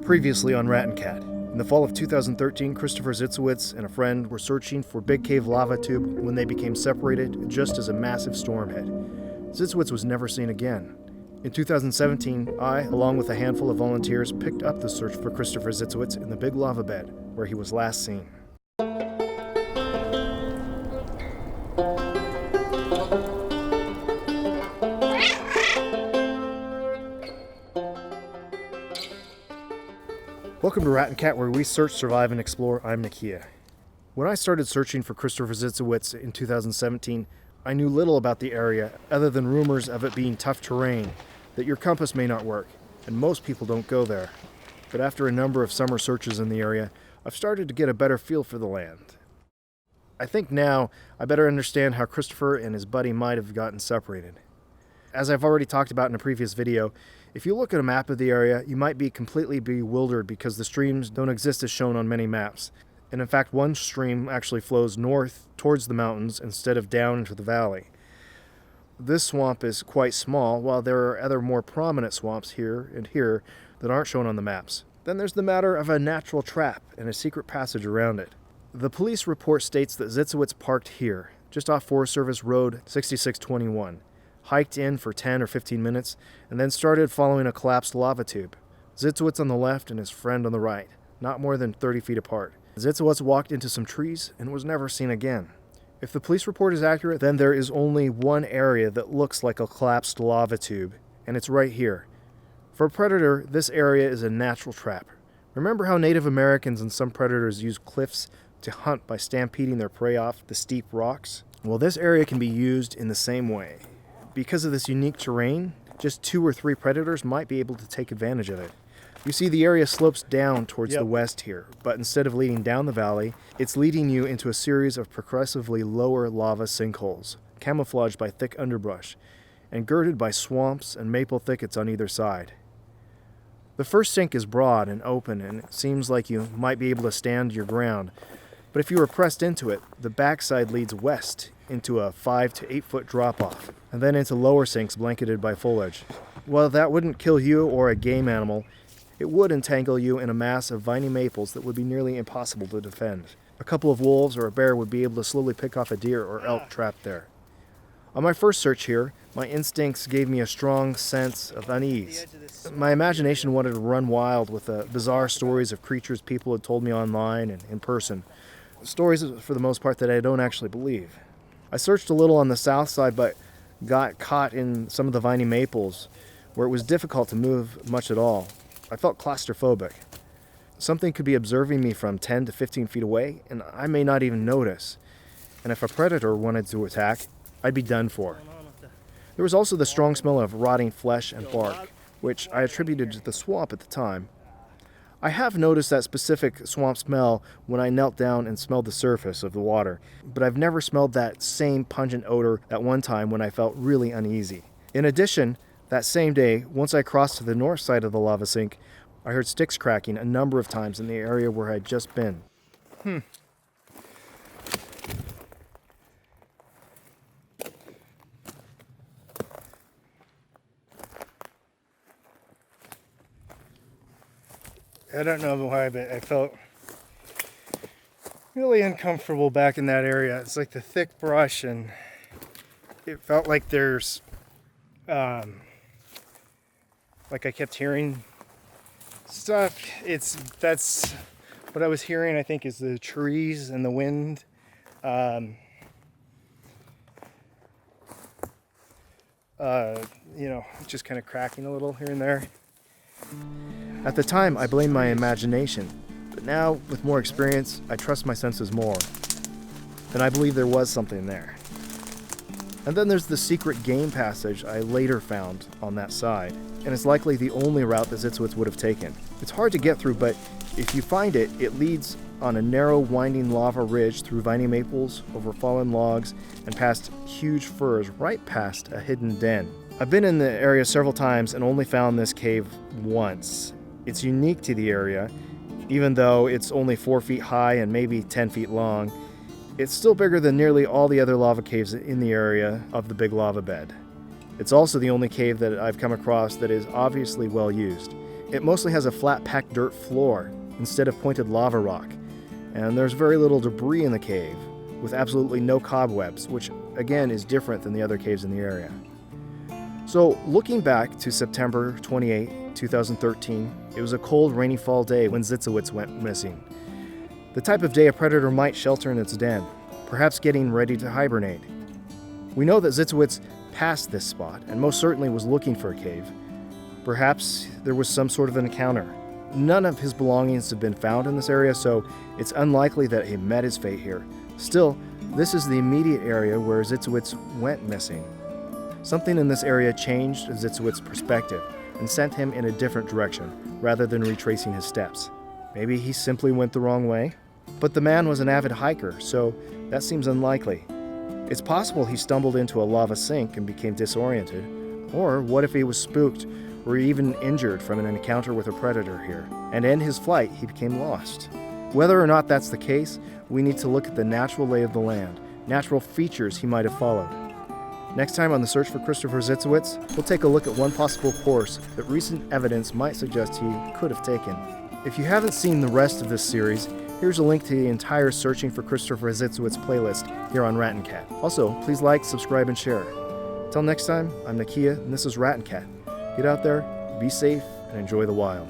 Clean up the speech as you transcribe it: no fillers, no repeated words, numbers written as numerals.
Previously on Rat and Cat. In the fall of 2013, Kristopher Zitzewitz and a friend were searching for Big Cave lava tube when they became separated just as a massive storm hit. Zitzewitz was never seen again. In 2017, I, along with a handful of volunteers, picked up the search for Kristopher Zitzewitz in the big lava bed where he was last seen. Welcome to Rat and Cat, where we search, survive, and explore. I'm Nikia. When I started searching for Kristopher Zitzewitz in 2017, I knew little about the area other than rumors of it being tough terrain, that your compass may not work, and most people don't go there. But after a number of summer searches in the area, I've started to get a better feel for the land. I think now I better understand how Kristopher and his buddy might have gotten separated. As I've already talked about in a previous video, if you look at a map of the area, you might be completely bewildered because the streams don't exist as shown on many maps. And in fact, one stream actually flows north towards the mountains instead of down into the valley. This swamp is quite small, while there are other more prominent swamps here and here that aren't shown on the maps. Then there's the matter of a natural trap and a secret passage around it. The police report states that Zitzewitz parked here, just off Forest Service Road 6621. Hiked in for 10 or 15 minutes, and then started following a collapsed lava tube. Zitzewitz on the left and his friend on the right, not more than 30 feet apart. Zitzewitz walked into some trees and was never seen again. If the police report is accurate, then there is only one area that looks like a collapsed lava tube, and it's right here. For a predator, this area is a natural trap. Remember how Native Americans and some predators use cliffs to hunt by stampeding their prey off the steep rocks? Well, this area can be used in the same way. Because of this unique terrain, just 2 or 3 predators might be able to take advantage of it. You see, the area slopes down towards the west here, but instead of leading down the valley, it's leading you into a series of progressively lower lava sinkholes, camouflaged by thick underbrush, and girded by swamps and maple thickets on either side. The first sink is broad and open, and it seems like you might be able to stand your ground, but if you were pressed into it, the backside leads west into a 5 to 8 foot drop-off, and then into lower sinks blanketed by foliage. While that wouldn't kill you or a game animal, it would entangle you in a mass of viney maples that would be nearly impossible to defend. A couple of wolves or a bear would be able to slowly pick off a deer or elk trapped there. On my first search here, my instincts gave me a strong sense of unease. My imagination wanted to run wild with the bizarre stories of creatures people had told me online and in person. Stories, for the most part, that I don't actually believe. I searched a little on the south side, but got caught in some of the viney maples, where it was difficult to move much at all. I felt claustrophobic. Something could be observing me from 10 to 15 feet away, and I may not even notice. And if a predator wanted to attack, I'd be done for. There was also the strong smell of rotting flesh and bark, which I attributed to the swamp at the time. I have noticed that specific swamp smell when I knelt down and smelled the surface of the water, but I've never smelled that same pungent odor at one time when I felt really uneasy. In addition, that same day, once I crossed to the north side of the lava sink, I heard sticks cracking a number of times in the area where I'd just been. I don't know why, but I felt really uncomfortable back in that area. It's like the thick brush, and it felt like there's, like I kept hearing stuff. That's what I was hearing, I think, is the trees and the wind. Just kind of cracking a little here and there. At the time, I blamed my imagination, but now, with more experience, I trust my senses more. And I believe there was something there. And then there's the secret game passage I later found on that side, and it's likely the only route that Zitzewitz would have taken. It's hard to get through, but if you find it, it leads on a narrow, winding lava ridge through viney maples, over fallen logs, and past huge firs, right past a hidden den. I've been in the area several times and only found this cave once. It's unique to the area, even though it's only 4 feet high and maybe 10 feet long. It's still bigger than nearly all the other lava caves in the area of the big lava bed. It's also the only cave that I've come across that is obviously well used. It mostly has a flat packed dirt floor instead of pointed lava rock, and there's very little debris in the cave, with absolutely no cobwebs, which again is different than the other caves in the area. So looking back to September 28, 2013, it was a cold, rainy fall day when Zitzewitz went missing. The type of day a predator might shelter in its den, perhaps getting ready to hibernate. We know that Zitzewitz passed this spot and most certainly was looking for a cave. Perhaps there was some sort of an encounter. None of his belongings have been found in this area, so it's unlikely that he met his fate here. Still, this is the immediate area where Zitzewitz went missing. Something in this area changed Zitzewitz's perspective and sent him in a different direction, rather than retracing his steps. Maybe he simply went the wrong way? But the man was an avid hiker, so that seems unlikely. It's possible he stumbled into a lava sink and became disoriented. Or what if he was spooked or even injured from an encounter with a predator here, and in his flight he became lost? Whether or not that's the case, we need to look at the natural lay of the land, natural features he might have followed. Next time on the search for Kristopher Zitzewitz, we'll take a look at one possible course that recent evidence might suggest he could have taken. If you haven't seen the rest of this series, here's a link to the entire Searching for Kristopher Zitzewitz playlist here on Rat and Cat. Also, please like, subscribe, and share. Till next time, I'm Nikia, and this is Rat and Cat. Get out there, be safe, and enjoy the wild.